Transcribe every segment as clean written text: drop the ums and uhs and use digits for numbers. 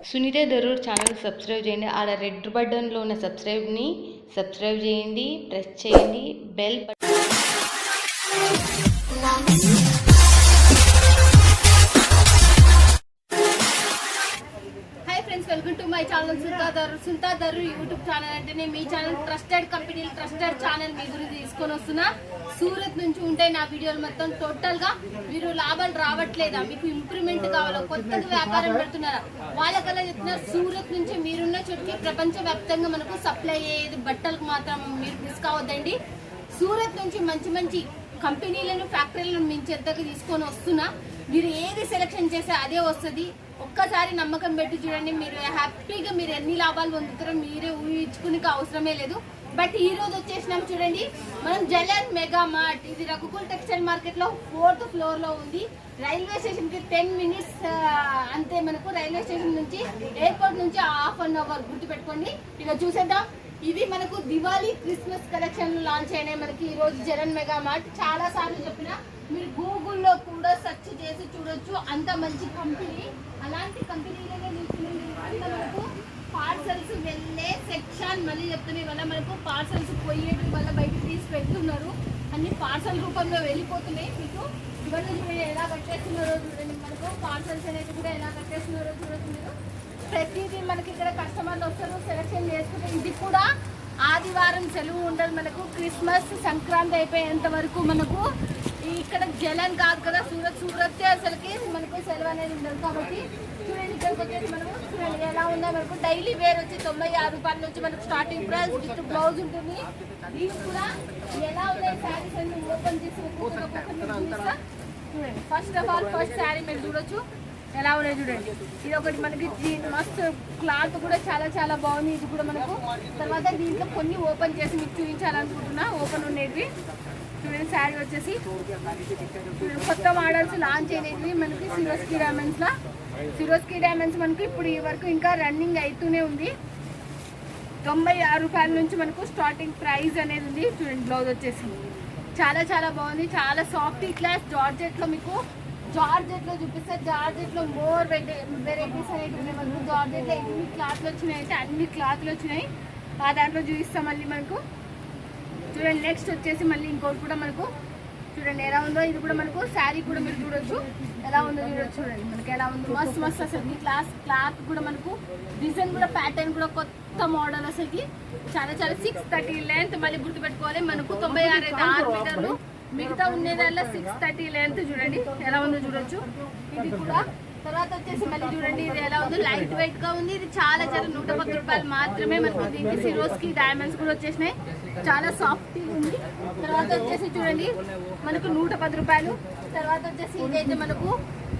Sunitha Darur channel subscribe చేయండి. ఆడ red బటన్లో ఉన్న సబ్స్క్రైబ్ చేయండి, ప్రెస్ చేయండి bell button. Hi friends, welcome to my channel Sunitha Daroor YouTube channel. అంటేనే మీ ఛానల్ ట్రస్టెడ్ కంపెనీలు, ట్రస్టెడ్ ఛానల్ మీ గురించి తీసుకొని వస్తున్నా. సూరత్ నుంచి ఉంటాయి నా వీడియోలు మొత్తం. టోటల్ గా మీరు లాభాలు రావట్లేదా, మీకు ఇంప్రూవ్మెంట్ కావాలా, కొత్తగా వ్యాపారం పెడుతున్నారా, వాళ్ళకల్లా చెప్తున్నారు. సూరత్ నుంచి మీరున్న చోటుకి ప్రపంచ వ్యాప్తంగా మనకు సప్లై అయ్యేది బట్టలకు మాత్రం మీరు మిస్ కావద్దండి. సూరత్ నుంచి మంచి మంచి కంపెనీలను, ఫ్యాక్టరీలను మించి ఎంతగా తీసుకొని వస్తున్నా. మీరు ఏది సెలెక్షన్ చేస్తే అదే వస్తుంది. ఒక్కసారి నమ్మకం పెట్టి చూడండి, మీరు హ్యాపీగా మీరు ఎన్ని లాభాలు పొందుతారో మీరే ఊహించుకునే అవసరమే లేదు. బట్ ఈ రోజు వచ్చేసినాం చూడండి, మనం జలన్ మెగా మార్ట్. ఇది రఘుకుల్ టెక్స్టైల్ మార్కెట్ లో 4th ఫ్లోర్ లో ఉంది. రైల్వే స్టేషన్ కి 10 minutes అంతే. మనకు రైల్వే స్టేషన్ నుంచి, ఎయిర్పోర్ట్ నుంచి ½ an hour. గుర్తు పెట్టుకోండి. ఇక చూసేద్దాం. ఇవి మనకు దివాళీ క్రిస్మస్ కలెక్షన్ లాంచ్ అయినాయి మనకి ఈ రోజు జలన్ మెగా మార్ట్. చాలా సార్లు చెప్పిన, మీరు గూగుల్లో కూడా సెర్చ్ చేసి చూడొచ్చు. అంత మంచి కంపెనీ. అలాంటి కంపెనీలోనే మనకు పార్సల్స్ వెళ్ళే సెక్షన్. మళ్ళీ చెప్తున్నా, వల్ల మనకు పార్సల్స్ పోయేటి వల్ల బయటకు తీసి పెడుతున్నారు. అన్ని పార్సల్ రూపంలో వెళ్ళిపోతున్నాయి. మీకు ఇవన్నీ చూడండి ఎలా కట్టేస్తున్నారో చూడండి. మనకు పార్సల్స్ అనేది కూడా ఎలా కట్టేస్తున్నారో చూడొచ్చు మీరు. ప్రతిదీ మనకి ఇక్కడ కస్టమర్లు వస్తారు, సెలెక్షన్ చేసుకుంటే. ఇది కూడా ఆదివారం సెలవు ఉండదు మనకు. క్రిస్మస్, సంక్రాంతి అయిపోయేంత వరకు మనకు ఇక్కడ జలన్ కాదు కదా, సూరత్ అసలుకి మనకు సెలవు అనేది ఉండదు. కాబట్టి చూడండి, ఇక్కడికి వచ్చేసి మనము చూడండి ఎలా ఉందో. మనకు డైలీ వేర్ వచ్చి 96 రూపాయల నుంచి మనకు స్టార్టింగ్ ప్రైస్ విత్ బ్లౌజ్ ఉంటుంది. ఇది కూడా ఎలా ఉన్నాయి శారీస్ అన్ని ఓపెన్ చేసి చూడండి. First of all first sari మీరు చూడొచ్చు ఎలా ఉన్నాయి చూడండి. ఇది ఒకటి మనకి మస్తు క్లాత్ కూడా చాలా చాలా బాగుంది. ఇది కూడా మనకు తర్వాత దీంట్లో కొన్ని ఓపెన్ చేసి మీకు చూపించాలనుకుంటున్నా. ఓపెన్ ఉండేవి చూడండి. శారీ వచ్చేసి కొత్త మోడల్స్ లాంచ్ అయినవి మనకి సిరోస్కి డైమండ్స్ లా. సిరోస్కి డైమండ్స్ మనకి ఇప్పుడు ఈ వరకు ఇంకా రన్నింగ్ అవుతూనే ఉంది. 96 రూపాయల నుంచి మనకు స్టార్టింగ్ ప్రైస్ అనేది ఉంది. చూడండి, బ్లౌజ్ వచ్చేసి చాలా చాలా బాగుంది. చాలా సాఫ్ట్ క్లాస్ జార్జెట్ లో మీకు జార్జెట్ లో చూపిస్తే, జార్జెట్ లో మోర్ వెరైటీస్ అనేవి ఉన్నాయి మనకు. జార్జెట్ లో ఎన్ని క్లాత్లు వచ్చినాయి అంటే అన్ని క్లాత్లు వచ్చినాయి. ఆ దాంట్లో చూపిస్తాం మళ్ళీ మనకు. చూడండి, నెక్స్ట్ వచ్చేసి మళ్ళీ ఇంకోటి కూడా మనకు చూడండి ఎలా ఉందో. ఇది కూడా మనకు శారీ కూడా మీరు చూడొచ్చు ఎలా ఉందో. చూడొచ్చు చూడండి మనకి ఎలా ఉందో. మస్తు మస్తు అసలు ఈ క్లాత్ కూడా మనకు డిజైన్ కూడా ప్యాటర్న్ కూడా కొత్త మోడల్ అసలుకి చాలా చాలా. 630 లెంత్. మళ్ళీ గుర్తుపెట్టుకోవాలి, మనకు 96 అయితే 6 మీటర్లు. మిగతా ఉండేదాల్లో 630 లెంత్. చూడండి ఎలా ఉందో చూడొచ్చు. ఇది కూడా తర్వాత వచ్చేసి మళ్ళీ చూడండి ఇది ఎలా ఉందో. లైట్ వెయిట్ గా ఉంది. ఇది చాలా చాలా 110 రూపాయలు మాత్రమే మనకు. దీనికి సిరోస్కి డైమండ్స్ కూడా వచ్చేసినాయి. చాలా సాఫ్ట్ ఉంది. తర్వాత వచ్చేసి చూడండి మనకు 110 రూపాయలు. తర్వాత వచ్చేసి ఇదైతే మనకు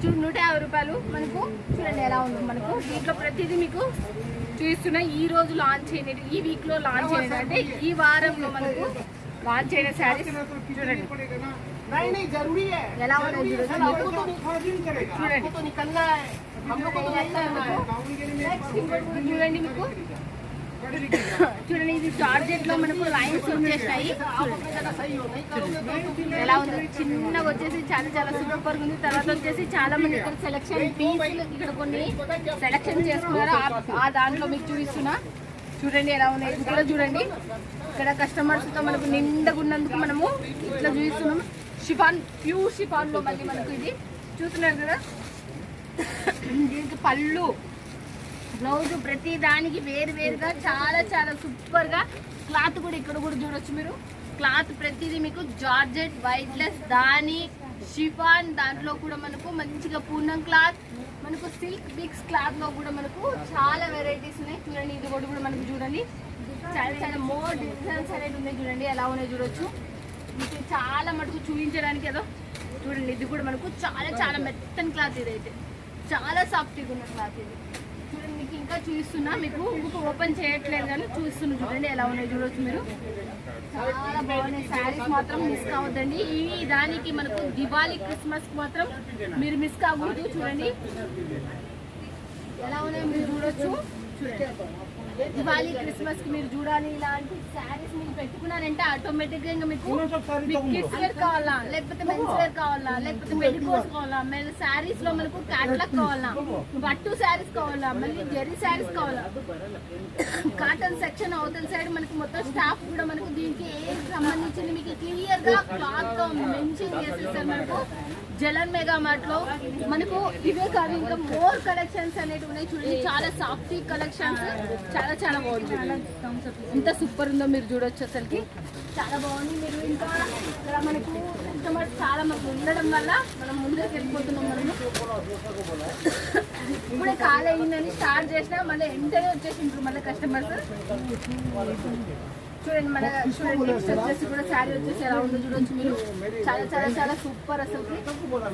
150 రూపాయలు మనకు. చూడండి ఎలా ఉందో మనకు. దీంట్లో ప్రతిదీ మీకు చూస్తున్నా. ఈ రోజు లాంచ్ అయినది, ఈ వీక్ లో లాంచ్ అయినది, అంటే ఈ వారంలో మనకు లాంచ్ అయిన శారీస్ చూడండి ఎలా ఉన్నాయి చూడండి మీకు. చూడండి, ఇది జార్జెట్ లో మనకు లైన్స్ వచ్చేసాయి. ఎలా ఉంది చిన్నగా వచ్చేసి చాలా చాలా సూపర్ ఉంది. తర్వాత వచ్చేసి చాలా మంది ఇక్కడ సెలెక్షన్ పీసులు ఇక్కడ కొన్ని సెలెక్షన్ చేసుకున్నారు. ఆ దాంట్లో మీకు చూపిస్తున్నా. చూడండి ఎలా ఉన్నాయి. ఇది కూడా చూడండి, ఇక్కడ కస్టమర్స్ తో మనకు నిండగా ఉన్నందుకు మనము ఇట్లా చూపిస్తున్నాం. షిఫాన్, ప్యూర్ షిఫాన్ లో మళ్ళీ మనకు ఇది చూస్తున్నారు కదా. దీనికి పళ్ళు, బ్లౌజ్ ప్రతి దానికి వేరుగా చాలా చాలా సూపర్ గా. క్లాత్ కూడా ఇక్కడ కూడా చూడొచ్చు మీరు. క్లాత్ ప్రతిదీ మీకు జార్జెట్, వైట్లెస్, దాని షిఫాన్, దాంట్లో కూడా మనకు మంచిగా పూర్ణం క్లాత్, మనకు సిల్క్ బిక్స్ క్లాత్ లో కూడా మనకు చాలా వెరైటీస్ ఉన్నాయి. చూడండి, ఇది కూడా మనకు చూడండి చాలా చాలా మోర్ డిజైన్స్ అనేవి ఉన్నాయి. చూడండి ఎలా ఉన్నాయి చూడొచ్చు. మీకు చాలా మటుకు చూపించడానికి ఏదో చూడండి. ఇది కూడా మనకు చాలా చాలా మెత్తని క్లాత్. ఇదైతే చాలా సాఫ్ట్గా ఉన్న క్లాత్ ఇది. చూడండి, మీకు ఇంకా చూపిస్తున్నా. మీకు ఇంకొక ఓపెన్ చేయట్లేదు కానీ చూస్తున్నా. చూడండి ఎలా ఉన్నాయి చూడొచ్చు మీరు. చాలా బాగున్నాయి శారీస్. మాత్రం మిస్ కావద్దండి. ఈ దానికి మనకు దివాళీ క్రిస్మస్ మాత్రం మీరు మిస్ కాకూడదు. చూడండి ఎలా ఉన్నాయి మీరు చూడొచ్చు. చూడండి దివాళీ క్రిస్మస్ కి మీరు చూడాలి ఇలాంటి శారీస్ మీరు పెట్టుకున్నారంటే ఆటోమేటిక్ గా ఇంకా మీకు కిడ్స్ వేర్ కావాలా, లేకపోతే మెన్స్ వేర్ కావాలా, లేకపోతే మెడికోస్ కావాలా, శారీస్ లో మనకు క్యాట్లాగ్ కావాలా, పట్టు శారీస్ కావాలా, మళ్ళీ జెరీ శారీస్ కావాలా, కాటన్ సెక్షన్ అవతల సైడ్ మనకు మొత్తం స్టాఫ్ కూడా మనకు దీనికి ఏం సంబంధించింది మీకు క్లియర్ గా క్లాత్ తో మెన్షన్ చేసేసారు. మనకు జలన్ మెగా మార్ట్ లో మనకు ఇవే కాదు ఇంకా మోర్ కలెక్షన్స్ అనేవి ఉన్నాయి. చూడండి చాలా సాఫ్ట్ కలెక్షన్స్, చాలా చాలా బాగుంది. ఎంత సూపర్ ఉందో మీరు చూడొచ్చు, అసలుకి చాలా బాగుంది. మీరు ఇంకా ఇక్కడ మనకు కస్టమర్స్ చాలా మంది ఉండడం వల్ల మనం ముందుకు వెళ్ళిపోతున్నాం. మనము ఇప్పుడే కాల్ అయ్యిందని స్టార్ట్ చేసినా మళ్ళీ వెంటనే వచ్చేసింటారు మళ్ళీ కస్టమర్స్. చూడండి మన చూడండి నెక్స్ట్ వచ్చేసి కూడా శారీ వచ్చేసి ఎలా ఉందో చూడొచ్చు మీరు. చాలా చాలా చాలా సూపర్ అసలు.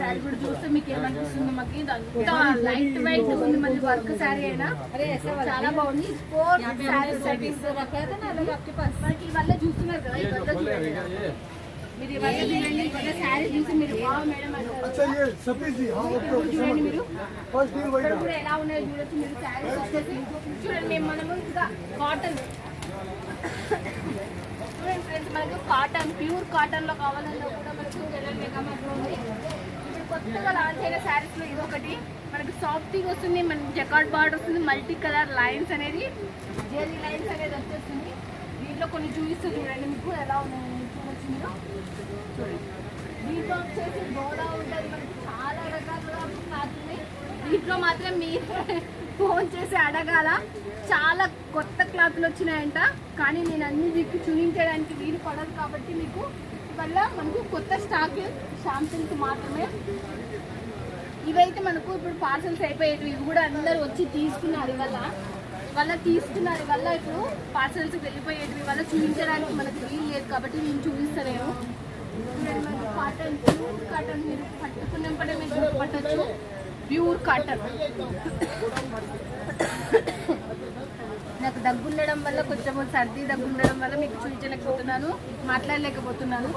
శారీ కూడా చూస్తే మీకు ఏమనిపిస్తుంది, మాకు అంతా లైట్ వెయిట్ ఉంది. మళ్ళీ వర్క్ శారీ అయినా చాలా బాగుంది. 4 శారీస్ మనకి ఇవల్ల చూస్తున్నారు కదా, ఇవల్ల చూడండి మీరు, ఇవల్ల చూడండి, ఇవల్ల శారీ చూసి మీరు మేడం చూడండి మీరు ఇక్కడ కూడా ఎలా ఉన్నాయో చూడొచ్చు మీరు. శారీస్ వచ్చేసి చూడండి మనము ఇంకా కాటన్ చూడండి ఫ్రెండ్స్, మనకు కాటన్ ప్యూర్ కాటన్ లో కావాలన్నా కూడా మనకు జలన్ మెగా మార్ట్ లో ఉంది. ఇప్పుడు కొత్తగా లాంచ్ అయిన శారీస్ లో ఇదొకటి మనకు సాఫ్ట్గా వస్తుంది. మనకి జకార్డ్ బార్డర్ వస్తుంది, మల్టీ కలర్ లైన్స్ అనేది జెరీ లైన్స్ అనేది వచ్చేస్తుంది. దీంట్లో కొన్ని చూపిస్తూ చూడండి మీకు ఎలా ఉన్నాయి చూడొచ్చు మీరు. చూడండి దీంట్లో వచ్చేసి గోడా ఉంటుంది, మనకి చాలా రకాలుగా క్లాత్ ఉంది. దీంట్లో మాత్రం మీరు ఫోన్ చేసి అడగాల, చాలా కొత్త క్లాత్లు వచ్చినాయంట. కానీ నేను అన్ని దిక్కు చూపించడానికి వీలు పడదు కాబట్టి మీకు వల్ల మనకు కొత్త స్టాక్ శాంపిల్స్ మాత్రమే. ఇవైతే మనకు ఇప్పుడు పార్సల్స్ అయిపోయేవి, ఇవి కూడా అందరు వచ్చి తీసుకున్నారు వల్ల తీసుకున్నారు వల్ల ఇప్పుడు పార్సల్స్ వెళ్ళిపోయేటివి వల్ల చూపించడానికి మనకు వీలు లేదు కాబట్టి నేను చూపిస్తాను. మనకు కాటన్ ప్యూర్ కాటన్ మీరు పట్టుకున్నప్పుడే మీరు పట్టచ్చు. ప్యూర్ కాటన్ నాకు దగ్గు ఉండడం వల్ల కొంచెం సర్ది దగ్గు ఉండడం వల్ల మీకు చూపించలేకపోతున్నాను, మాట్లాడలేకపోతున్నాను.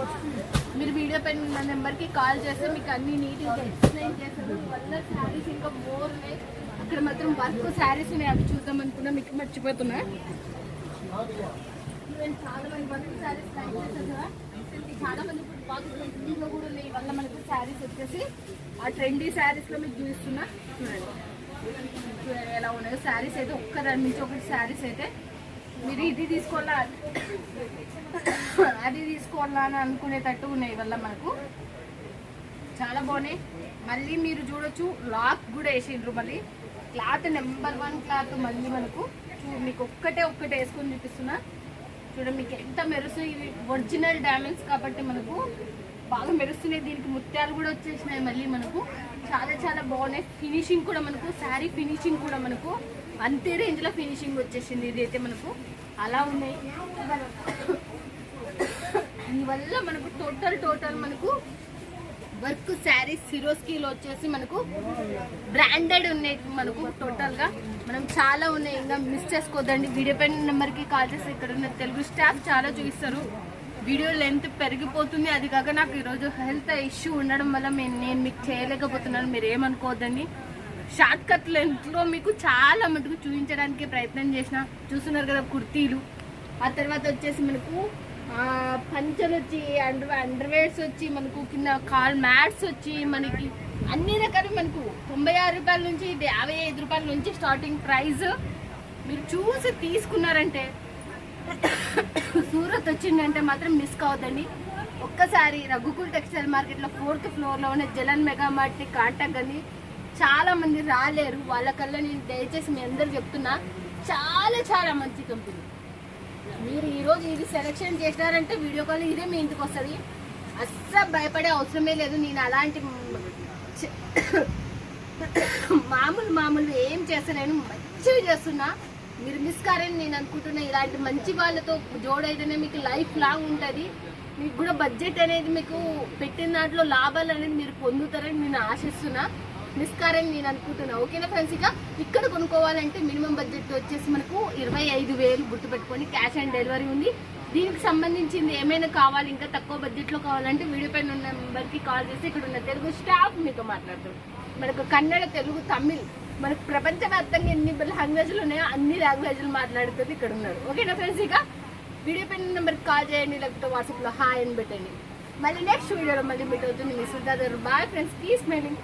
మీరు వీడియో పైన ఉన్న నెంబర్కి కాల్ చేస్తే మీకు అన్ని నీట్గా ఎక్స్ప్లెయిన్ చేస్తాను. వల్ల శారీస్ ఇంకా మోర్ ఉన్నాయి. అక్కడ మాత్రం వర్క్ శారీస్ ఉన్నాయి, అవి చూద్దాం అనుకున్నా మీకు మర్చిపోతున్నా. చాలా మంది వర్క్ శారీస్ లైక్ చేస్తారు కదా, చాలా మంది ఇప్పుడు బాగా ట్రెండింగ్లో కూడా ఉన్నాయి. వల్ల మనకు శారీస్ వచ్చేసి ఆ ట్రెండీ శారీస్లో మీకు చూపిస్తున్నా. చూడండి ఎలా ఉన్నాయో శారీస్ అయితే, ఒక్క దాని నుంచి ఒకటి శారీస్ అయితే మీరు ఇది తీసుకోవాలా అది తీసుకోవాలా అని అనుకునేటట్టు ఉన్నాయి. వల్ల మనకు చాలా బాగున్నాయి. మళ్ళీ మీరు చూడొచ్చు లాక్ కూడా వేసిండ్రు. మళ్ళీ క్లాత్ నెంబర్ 1 క్లాత్. మళ్ళీ మనకు మీకు ఒక్కటే వేసుకొని చూపిస్తున్నా. చూడండి మీకు ఎంత మెరుస్తున్నాయి. ఇవి ఒరిజినల్ డైమండ్స్ కాబట్టి మనకు బాగా మెరుస్తున్నాయి. దీనికి ముత్యాలు కూడా వచ్చేసినాయి. మళ్ళీ మనకు చాలా చాలా బాగున్నాయి. ఫినిషింగ్ కూడా మనకు శారీ ఫినిషింగ్ కూడా మనకు అంతే రేంజ్లో ఫినిషింగ్ వచ్చేసింది. ఇదైతే మనకు అలా ఉన్నాయి. దీనివల్ల మనకు టోటల్ మనకు వర్క్ శారీస్ సిరోస్కీలో వచ్చేసి మనకు బ్రాండెడ్ ఉన్నాయి. మనకు టోటల్గా మనం చాలా ఉన్నాయి. ఇంకా మిస్ చేసుకోవద్దండి. వీడియో పైన నెంబర్కి కాల్ చేసి ఇక్కడ ఉన్న తెలుగు స్టాఫ్ చాలా చూపిస్తారు. వీడియో లెంత్ పెరిగిపోతుంది. అది కాక నాకు ఈరోజు హెల్త్ ఇష్యూ ఉండడం వల్ల నేను మీకు చేయలేకపోతున్నాను, మీరు ఏమనుకోవద్దండి. షార్ట్ కట్ లెంత్లో మీకు చాలా మటుకు చూపించడానికి ప్రయత్నం చేసిన. చూస్తున్నారు కదా కుర్తీలు, ఆ తర్వాత వచ్చేసి మనకు పంచలు వచ్చి అండర్వేర్స్ వచ్చి మనకు కింద కాల్ మ్యాట్స్ వచ్చి మనకి అన్ని రకాలు మనకు 96 రూపాయల నుంచి 55 రూపాయల నుంచి స్టార్టింగ్ ప్రైస్. మీరు చూసి తీసుకున్నారంటే సూరత్ వచ్చిందంటే మాత్రం మిస్ కావద్దండి. ఒక్కసారి రఘుకుల్ టెక్స్టైల్ మార్కెట్లో 4th ఫ్లోర్లో ఉన్న జలన్ మెగా మార్ట్ని కాంటాక్ట్ అని. చాలా మంది రాలేరు, వాళ్ళకల్లా నేను దయచేసి మీ అందరు చెప్తున్నా, చాలా చాలా మంచి కంపెనీ. మీరు ఈరోజు ఇది సెలెక్షన్ చేసినారంటే వీడియో కాల్ ఇదే మీ ఇంటికి వస్తుంది. అస్సలు భయపడే అవసరమే లేదు. నేను అలాంటి మామూలు ఏం చేస్తలేను, మంచివి చేస్తున్నా. మీరు మిస్ కారని నేను అనుకుంటున్నా. ఇలాంటి మంచి వాళ్ళతో జోడైతేనే మీకు లైఫ్ లాంగ్ ఉంటుంది. మీకు కూడా బడ్జెట్ అనేది మీకు పెట్టిన దాంట్లో లాభాలు అనేది మీరు పొందుతారని నేను ఆశిస్తున్నా. మిస్ కారని నేను అనుకుంటున్నా. ఓకేనా ఫ్రెండ్స్? ఇక ఇక్కడ కొనుక్కోవాలంటే మినిమం బడ్జెట్ వచ్చేసి మనకు 25,000 గుర్తుపెట్టుకొని క్యాష్ ఆన్ డెలివరీ ఉంది. దీనికి సంబంధించింది ఏమైనా కావాలి, ఇంకా తక్కువ బడ్జెట్లో కావాలంటే వీడియో పైన ఉన్న నెంబర్కి కాల్ చేసి ఇక్కడ ఉన్న తెలుగు స్టాఫ్ మీతో మాట్లాడతాం. మనకు కన్నడ, తెలుగు, తమిళ్ మనకు ప్రపంచవ్యాప్తంగా ఎన్ని లాంగ్వేజ్లు ఉన్నాయో అన్ని లాంగ్వేజ్లు మాట్లాడుతుంది ఇక్కడ ఉన్నారు. ఓకేనా ఫ్రెండ్స్, ఇక వీడియో పైన నెంబర్కి కాల్ చేయండి, లేకపోతే వాట్సాప్లో హాయ్ అని పెట్టండి. మళ్ళీ నెక్స్ట్ వీడియోలో మళ్ళీ మీట్ అవుతుంది మీ Sultan. Bye friends, keep smiling.